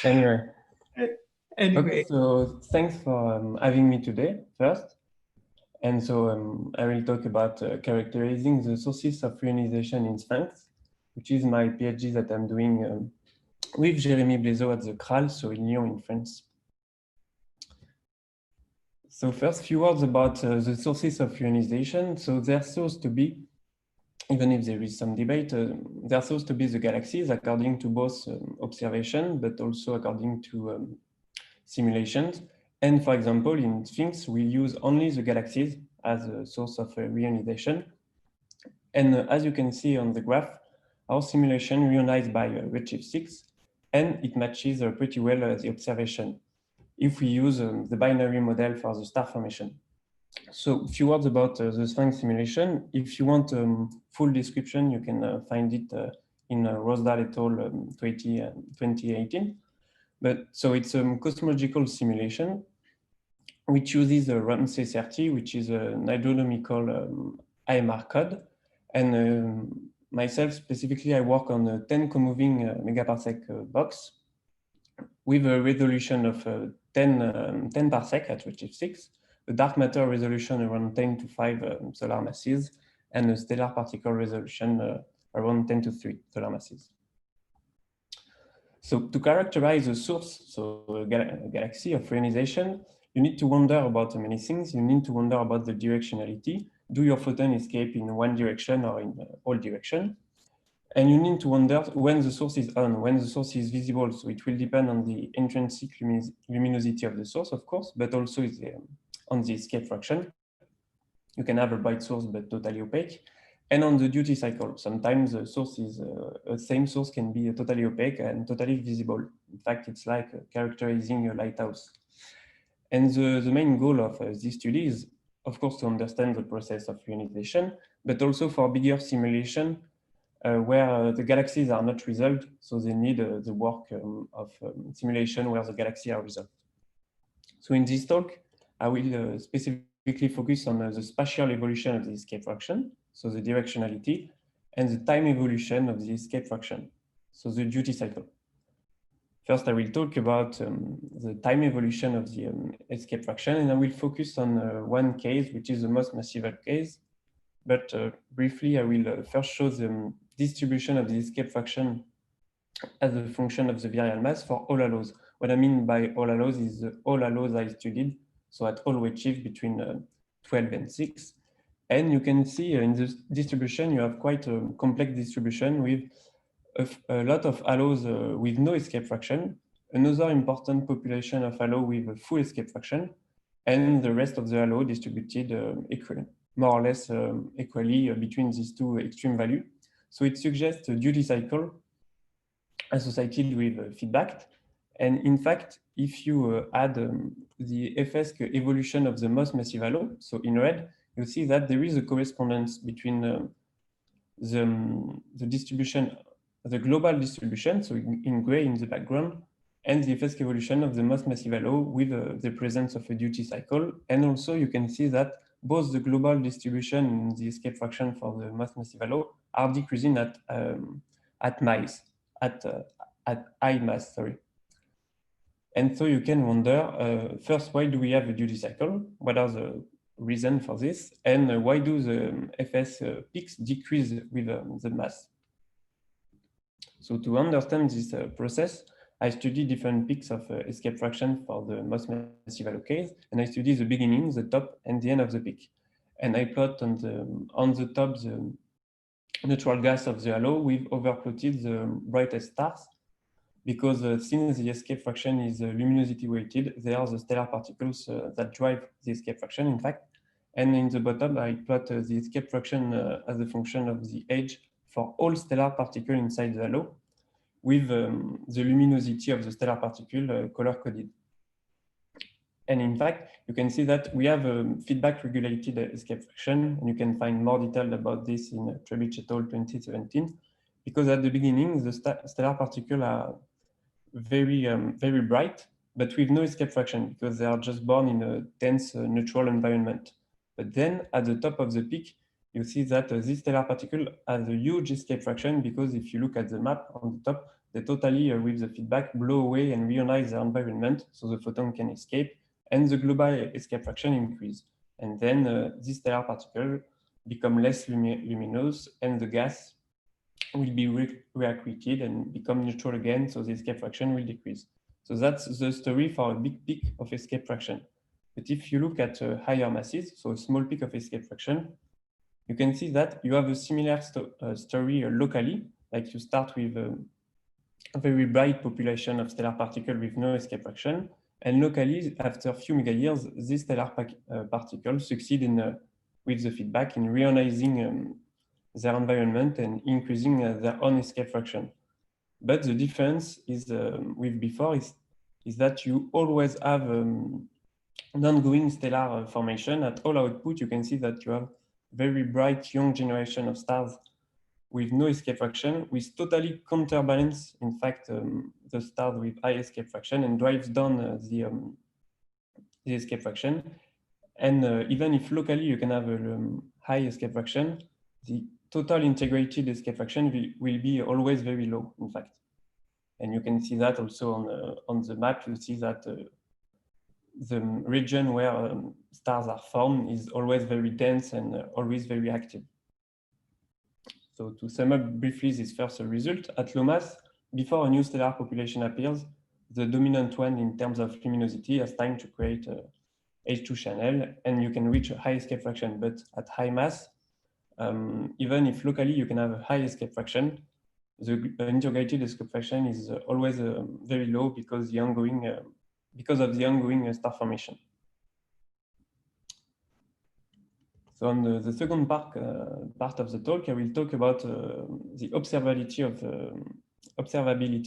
Anyway. Anyway. Okay, so thanks for having me today first. And so I will talk about characterizing the sources of reionization in Sphinx, which is my PhD that I'm doing with Jérémy Blaiseau at the CRAL, so in Lyon in France. So first, few words about the sources of reionization. So they're supposed to be, even if there is some debate, they're supposed to be the galaxies according to both observation, but also according to simulations. And for example, in Sphinx, we use only the galaxies as a source of reionization. And as you can see on the graph, our simulation reionized by redshift 6, and it matches pretty well the observation if we use the binary model for the star formation. So a few words about the Sphinx simulation. If you want full description, you can find it in Rosdahl et al. 2018. But so it's a cosmological simulation which uses a Ramsey 30, which is an hydrodynamical AMR code. And myself specifically, I work on a 10 co-moving megaparsec box with a resolution of 10 parsec at redshift 6, a dark matter resolution around 10 to 5 solar masses, and a stellar particle resolution around 10 to 3 solar masses. So to characterize a source, so a galaxy of reionization, you need to wonder about many things. You need to wonder about the directionality. Do your photon escape in one direction or in all directions? And you need to wonder when the source is on, when the source is visible. So it will depend on the intrinsic luminosity of the source, of course, but also on the escape fraction. You can have a bright source, but totally opaque. And on the duty cycle, sometimes the source is a same source can be totally opaque and totally visible. In fact, it's like characterizing a lighthouse. And the main goal of this study is, of course, to understand the process of reionization, but also for bigger simulation where the galaxies are not resolved, so they need the work of simulation where the galaxies are resolved. So in this talk, I will specifically focus on the spatial evolution of the escape fraction, so the directionality, and the time evolution of the escape fraction, so the duty cycle. First, I will talk about the time evolution of the escape fraction, and I will focus on one case, which is the most massive case. But briefly, I will first show the distribution of the escape fraction as a function of the virial mass for all halos. What I mean by all halos is all halos I studied, so at all redshift between 12 and 6. And you can see in this distribution, you have quite a complex distribution with a lot of halos with no escape fraction, another important population of halo with a full escape fraction, and the rest of the halo distributed more or less equally between these two extreme values. So it suggests a duty cycle associated with feedback. And in fact, if you add the FS evolution of the most massive halo, so in red, you see that there is a correspondence between the distribution, the global distribution, so in gray in the background, and the FS evolution of the most massive halo with the presence of a duty cycle. And also you can see that both the global distribution and the escape fraction for the most massive halo are decreasing at high mass, sorry. And so you can wonder, first, why do we have a duty cycle? What are the reasons for this? And why do the FS peaks decrease with the mass? So to understand this process, I study different peaks of escape fraction for the most massive halo case, and I study the beginning, the top, and the end of the peak. And I plot on the top the neutral gas of the halo with overplotted the brightest stars, because since the escape fraction is luminosity weighted, they are the stellar particles that drive the escape fraction, in fact. And in the bottom, I plot the escape fraction as a function of the age for all stellar particles inside the halo, with the luminosity of the stellar particle color-coded. And in fact, you can see that we have a feedback-regulated escape fraction, and you can find more detail about this in Characterizing et al. 2017, because at the beginning, the stellar particles are very bright, but with no escape fraction, because they are just born in a dense neutral environment. But then, at the top of the peak, you see that this stellar particle has a huge escape fraction, because if you look at the map on the top, they totally, with the feedback, blow away and reionize their environment, so the photon can escape, and the global escape fraction increase. And then this stellar particle become less luminous, and the gas will be reaccreted and become neutral again, so the escape fraction will decrease. So that's the story for a big peak of escape fraction. But if you look at higher masses, so a small peak of escape fraction, you can see that you have a similar story locally, like you start with a very bright population of stellar particles with no escape fraction, and locally, after a few megayears, these stellar particles succeed in, with the feedback, in reionizing their environment and increasing their own escape fraction. But the difference is with before is that you always have an ongoing stellar formation. At all output, you can see that you have very bright young generation of stars with no escape fraction, with totally counterbalance, in fact, the stars with high escape fraction, and drives down the escape fraction. And even if locally you can have a high escape fraction, the total integrated escape fraction will be always very low, in fact. And you can see that also on the map. You see that the region where stars are formed is always very dense and always very active. So to sum up briefly this first result, at low mass, before a new stellar population appears, the dominant one in terms of luminosity has time to create a H2 channel, and you can reach a high escape fraction. But at high mass, even if locally you can have a high escape fraction, the integrated escape fraction is always very low because of the ongoing star formation. So on the second part of the talk, I will talk about the observability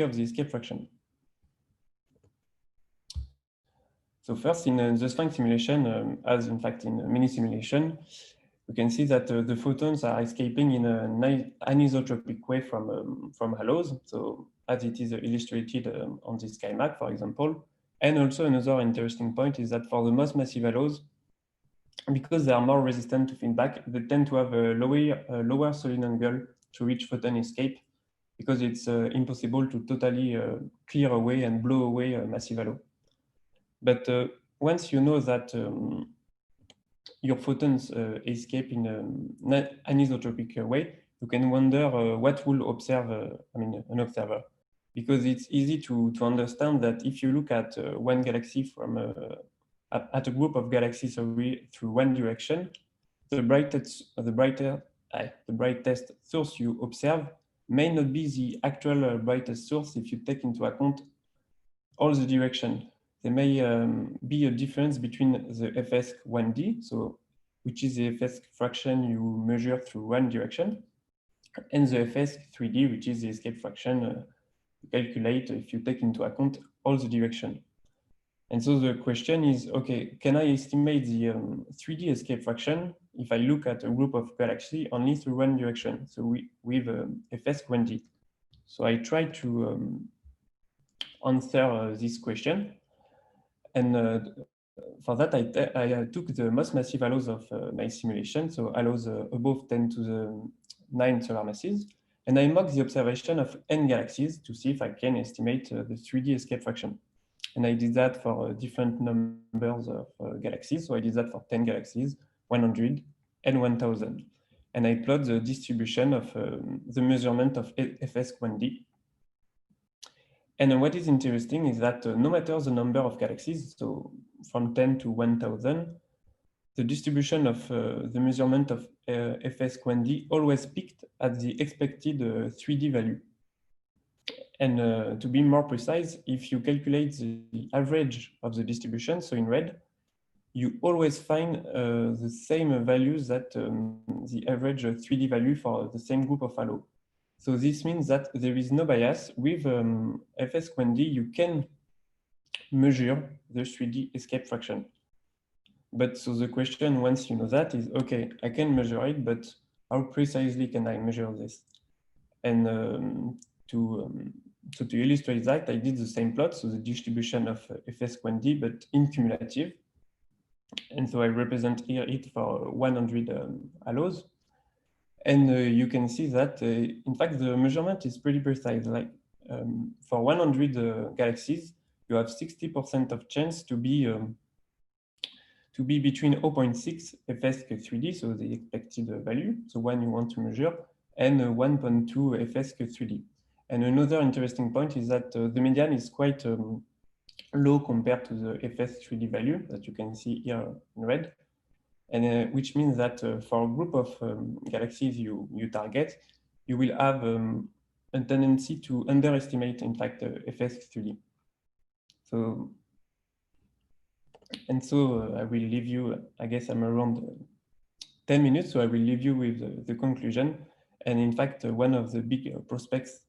of the escape fraction. So first, in the Sphinx simulation, as in fact in many simulations, you can see that the photons are escaping in an anisotropic way from halos. So as it is illustrated on this schematic, for example. And also another interesting point is that for the most massive halos, because they are more resistant to feedback, they tend to have a lower solid angle to reach photon escape, because it's impossible to totally clear away and blow away a massive halo. But once you know that your photons escape in an anisotropic way, you can wonder what will observe, an observer. Because it's easy to understand that if you look at one galaxy from at a group of galaxies through one direction, the brightest source you observe may not be the actual brightest source if you take into account all the direction. There may be a difference between the FS1D, so which is the FS fraction you measure through one direction, and the FS3D, which is the escape fraction you calculate if you take into account all the direction. And so the question is, okay, can I estimate the 3D escape fraction if I look at a group of galaxies only through one direction, so with FS1D? So I tried to answer this question. And for that, I took the most massive halos of my simulation, so halos above 10 to the 9 solar masses, and I mocked the observation of n galaxies to see if I can estimate the 3D escape fraction. And I did that for different numbers of galaxies. So I did that for 10 galaxies, 100, and 1000. And I plot the distribution of the measurement of FS1D. And what is interesting is that no matter the number of galaxies, so from 10 to 1000, the distribution of the measurement of FS1D always peaked at the expected 3D value. And to be more precise, if you calculate the average of the distribution, so in red, you always find the same values that the average 3D value for the same group of halo. So this means that there is no bias. With FS1D, you can measure the 3D escape fraction. But so the question, once you know that, is, okay, I can measure it, but how precisely can I measure this? And so to illustrate that, I did the same plot, so the distribution of FS1D, but in cumulative. And so I represent here it for 100 halos. And you can see that, in fact, the measurement is pretty precise. Like for 100 galaxies, you have 60% of chance to be between 0.6 FS-3D, so the expected value, the one you want to measure, and 1.2 FS-3D. And another interesting point is that the median is quite low compared to the FS-3D value that you can see here in red. And which means that for a group of galaxies you target, you will have a tendency to underestimate, in fact, FS3D. So, and so I will leave you, I guess I'm around 10 minutes, so I will leave you with the conclusion. And in fact, one of the big prospects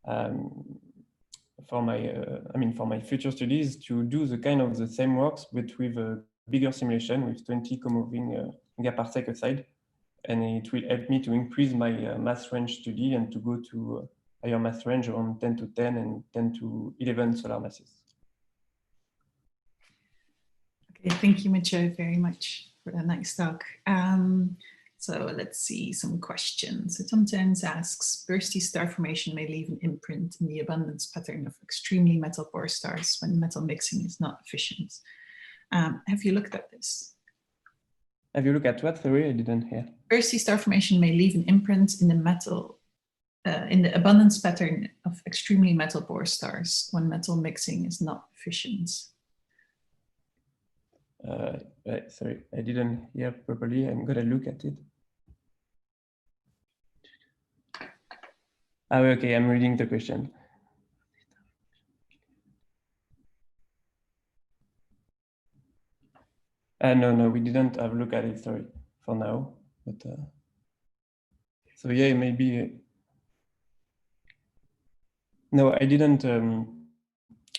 for my future studies to do the kind of the same works, but with a bigger simulation with 20 co-moving megaparsec aside. And it will help me to increase my mass range study and to go to higher mass range around 10 to 10 and 10 to 11 solar masses. Okay, thank you, Mathieu, very much for that nice talk. So let's see some questions. So Tom Tens asks, bursty star formation may leave an imprint in the abundance pattern of extremely metal poor stars when metal mixing is not efficient. Have you looked at this? Have you looked at what? Sorry, I didn't hear. Bursty star formation may leave an imprint in the metal, in the abundance pattern of extremely metal poor stars when metal mixing is not efficient. Sorry, I didn't hear properly. I'm gonna look at it. Oh, okay, I'm reading the question. No, we didn't have a look at it, sorry, for now. But so yeah, maybe. No, I didn't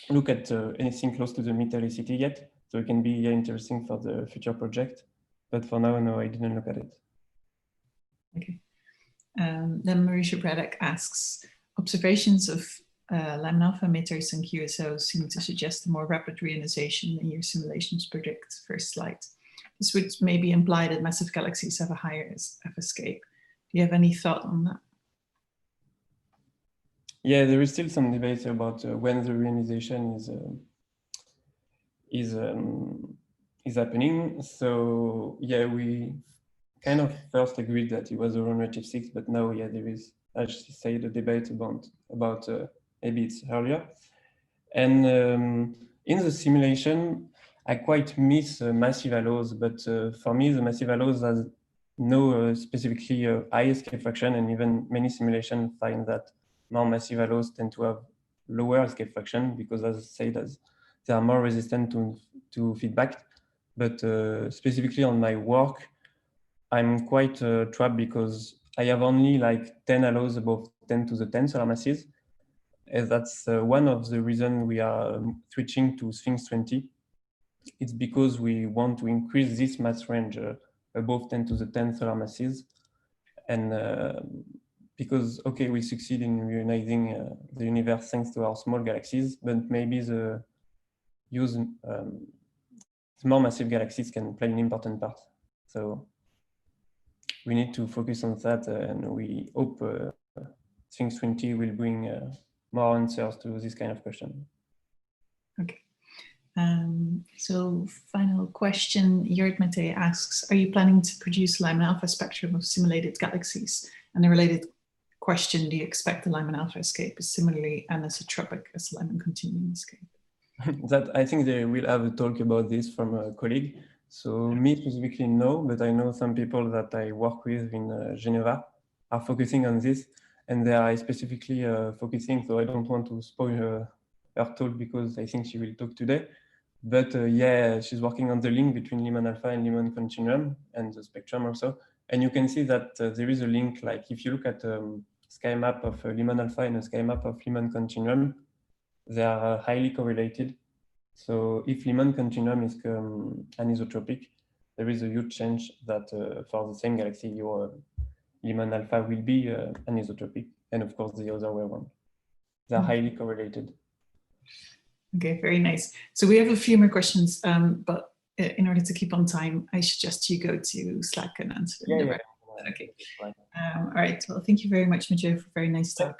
look at anything close to the metallicity yet. So it can be interesting for the future project. But for now, no, I didn't look at it. Okay. Then Marisha Braddock asks, observations of Lyman alpha emitters and QSOs seem to suggest a more rapid reionization than your simulations predict. First slide. This would maybe imply that massive galaxies have a higher F-escape. Do you have any thought on that? Yeah, there is still some debate about when the reionization is happening. So yeah, we kind of first agreed that it was around redshift 6, but now yeah, there is, as you say, the debate about maybe it's earlier. And in the simulation, I quite miss massive halos, but for me, the massive halos has no specifically high escape fraction, and even many simulations find that more massive halos tend to have lower escape fraction because, as I said, they are more resistant to feedback. But specifically on my work, I'm quite trapped because I have only like 10 halos above 10 to the 10 solar masses. And that's one of the reasons we are switching to Sphinx 20. It's because we want to increase this mass range above 10 to the 10 solar masses. And because, okay, we succeed in reionizing the universe thanks to our small galaxies, but maybe the more massive galaxies can play an important part. So we need to focus on that, and we hope Sphinx 20 will bring more answers to this kind of question. Okay. So final question, Jörg Mathieu asks, are you planning to produce Lyman alpha spectrum of simulated galaxies? And a related question, do you expect the Lyman alpha escape is similarly anisotropic as Lyman continuum escape? That I think they will have a talk about this from a colleague. So me specifically, no, but I know some people that I work with in Geneva are focusing on this, and they are specifically focusing, so I don't want to spoil her talk because I think she will talk today. But yeah, she's working on the link between Lyman alpha and Lyman continuum and the spectrum also. And you can see that there is a link, like if you look at sky map of Lyman alpha and a sky map of Lyman continuum, they are highly correlated. So if Lyman continuum is anisotropic, there is a huge chance that for the same galaxy, your Lyman alpha will be anisotropic, and of course the other way around. They are highly correlated. Okay, very nice. So we have a few more questions, but in order to keep on time, I suggest you go to Slack and answer them directly. Okay. All right. Well, thank you very much, Mathieu, for a very nice talk.